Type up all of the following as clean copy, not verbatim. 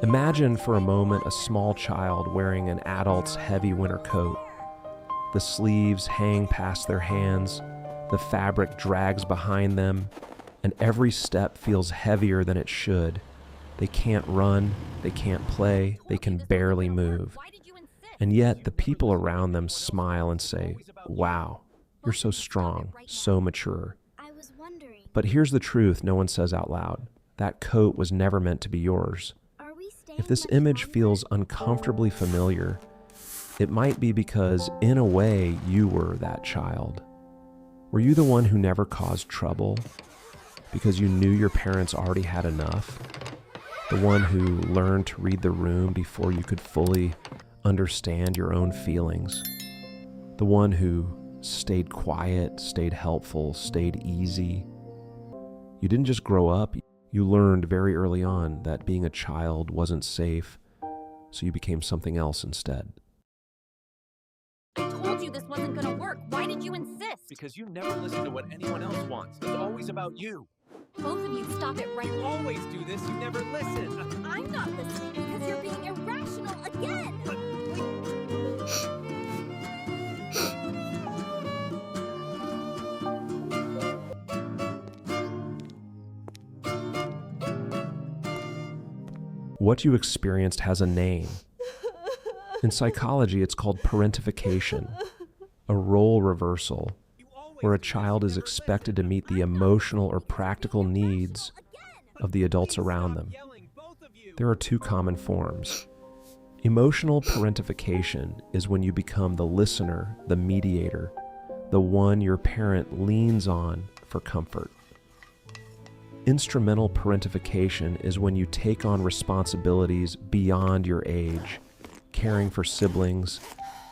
Imagine for a moment a small child wearing an adult's heavy winter coat. The sleeves hang past their hands, the fabric drags behind them, and every step feels heavier than it should. They can't run, they can't play, they can barely move. And yet the people around them smile and say, "Wow, you're so strong, so mature." But here's the truth no one says out loud. That coat was never meant to be yours. If this image feels uncomfortably familiar, it might be because, in a way, you were that child. Were you the one who never caused trouble because you knew your parents already had enough? The one who learned to read the room before you could fully understand your own feelings? The one who stayed quiet, stayed helpful, stayed easy? You didn't just grow up, you learned very early on that being a child wasn't safe, so you became something else instead. I told you this wasn't gonna work. Why did you insist? Because you never listen to what anyone else wants. It's always about you. Both of you stop it right You now. always do this. You never listen. I'm not listening because you're being irrational again. What you experienced has a name. In psychology, it's called parentification, a role reversal, where a child is expected to meet the emotional or practical needs of the adults around them. There are two common forms. Emotional parentification is when you become the listener, the mediator, the one your parent leans on for comfort. Instrumental parentification is when you take on responsibilities beyond your age, caring for siblings,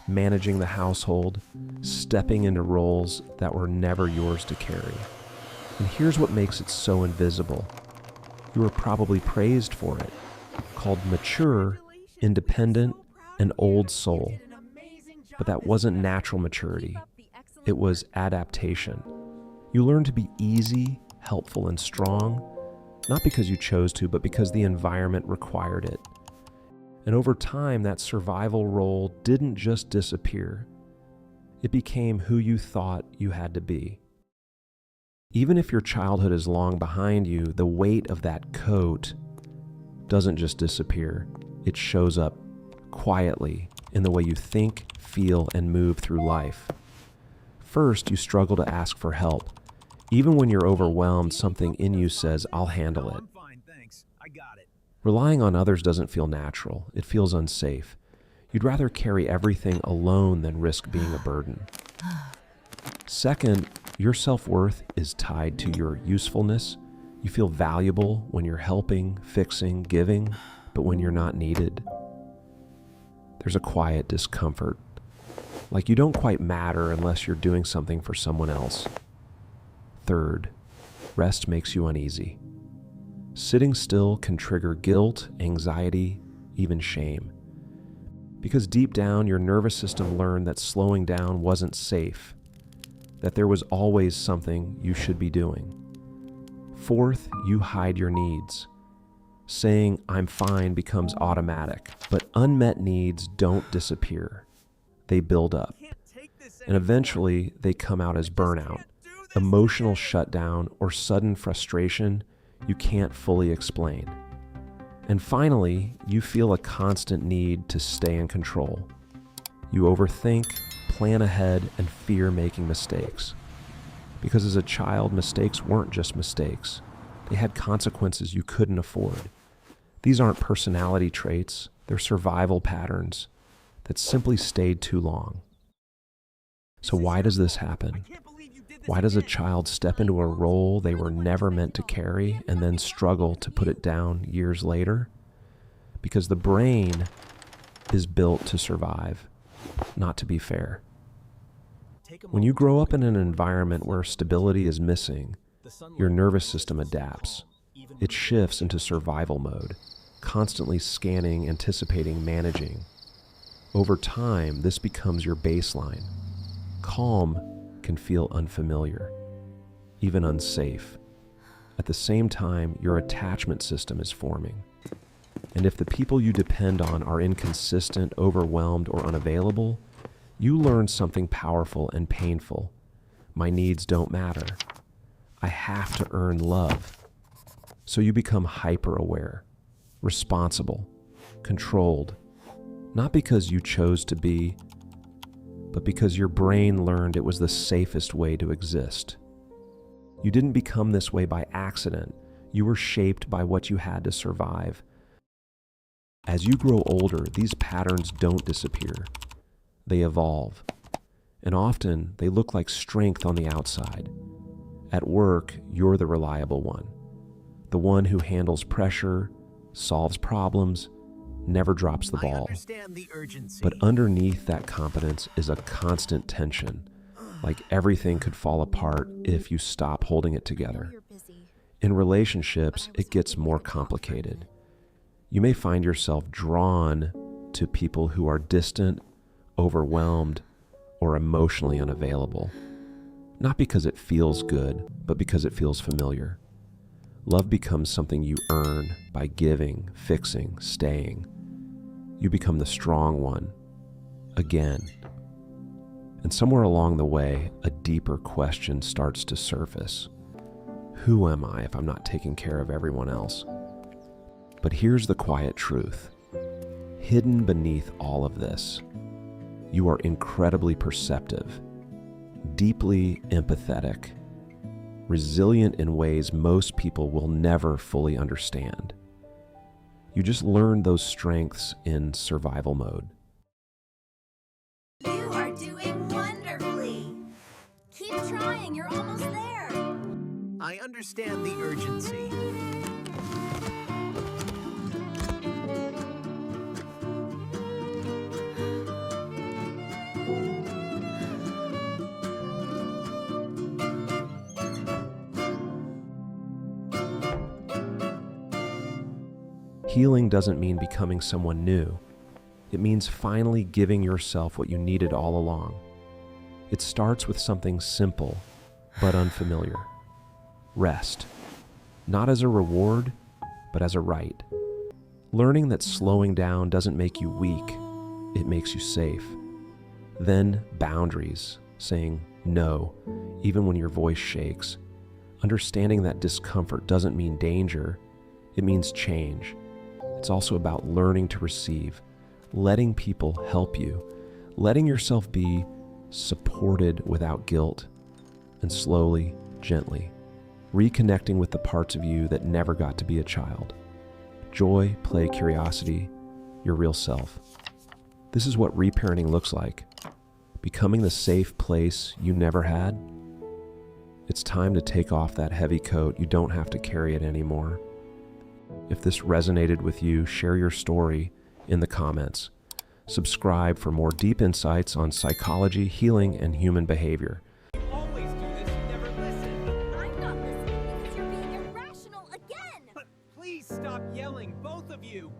managing the household, stepping into roles that were never yours to carry. And here's what makes it so invisible. You were probably praised for it, called mature, independent, and old soul. But that wasn't natural maturity. It was adaptation. You learned to be easy, helpful, and strong, not because you chose to, but because the environment required it. And over time, that survival role didn't just disappear. It became who you thought you had to be. Even if your childhood is long behind you, the weight of that coat doesn't just disappear. It shows up quietly in the way you think, feel, and move through life. First, you struggle to ask for help. Even when you're overwhelmed, something in you says, "I'll handle it." I'm fine, thanks. I got it. Relying on others doesn't feel natural. It feels unsafe. You'd rather carry everything alone than risk being a burden. Second, your self-worth is tied to your usefulness. You feel valuable when you're helping, fixing, giving, but when you're not needed, there's a quiet discomfort. Like you don't quite matter unless you're doing something for someone else. Third, rest makes you uneasy. Sitting still can trigger guilt, anxiety, even shame. Because deep down, your nervous system learned that slowing down wasn't safe, that there was always something you should be doing. Fourth, you hide your needs. Saying, "I'm fine," becomes automatic, but unmet needs don't disappear. They build up. And eventually, they come out as burnout, emotional shutdown, or sudden frustration you can't fully explain. And finally, you feel a constant need to stay in control. You overthink, plan ahead, and fear making mistakes. Because as a child, mistakes weren't just mistakes. They had consequences you couldn't afford. These aren't personality traits, they're survival patterns that simply stayed too long. So why does this happen? Why does a child step into a role they were never meant to carry and then struggle to put it down years later? Because the brain is built to survive, not to be fair. When you grow up in an environment where stability is missing, your nervous system adapts. It shifts into survival mode, constantly scanning, anticipating, managing. Over time, this becomes your baseline. Calm can feel unfamiliar, even unsafe. At the same time, your attachment system is forming. And if the people you depend on are inconsistent, overwhelmed, or unavailable, you learn something powerful and painful. My needs don't matter. I have to earn love. So you become hyper-aware, responsible, controlled, not because you chose to be, but because your brain learned it was the safest way to exist. You didn't become this way by accident. You were shaped by what you had to survive. As you grow older, these patterns don't disappear. They evolve. And often, they look like strength on the outside. At work, you're the reliable one. The one who handles pressure, solves problems, never drops the I ball. understand the urgency. But underneath that competence is a constant tension, like everything could fall apart if you stop holding it together. You're busy. In relationships, it gets more complicated. You may find yourself drawn to people who are distant, overwhelmed, or emotionally unavailable. Not because it feels good, but because it feels familiar. Love becomes something you earn by giving, fixing, staying. You become the strong one, again. And somewhere along the way, a deeper question starts to surface. Who am I if I'm not taking care of everyone else? But here's the quiet truth. Hidden beneath all of this, you are incredibly perceptive, deeply empathetic, resilient in ways most people will never fully understand. You just learn those strengths in survival mode. You are doing wonderfully. Keep trying, you're almost there. I understand the urgency. Healing doesn't mean becoming someone new. It means finally giving yourself what you needed all along. It starts with something simple, but unfamiliar. Rest. Not as a reward, but as a right. Learning that slowing down doesn't make you weak, it makes you safe. Then boundaries, saying no, even when your voice shakes. Understanding that discomfort doesn't mean danger, it means change. It's also about learning to receive, letting people help you, letting yourself be supported without guilt, and slowly, gently, reconnecting with the parts of you that never got to be a child. Joy, play, curiosity, your real self. This is what reparenting looks like. Becoming the safe place you never had. It's time to take off that heavy coat. You don't have to carry it anymore. If this resonated with you, share your story in the comments. Subscribe for more deep insights on psychology, healing, and human behavior. You always do this, you never listen. I'm not listening because you're being irrational again. But please stop yelling, both of you.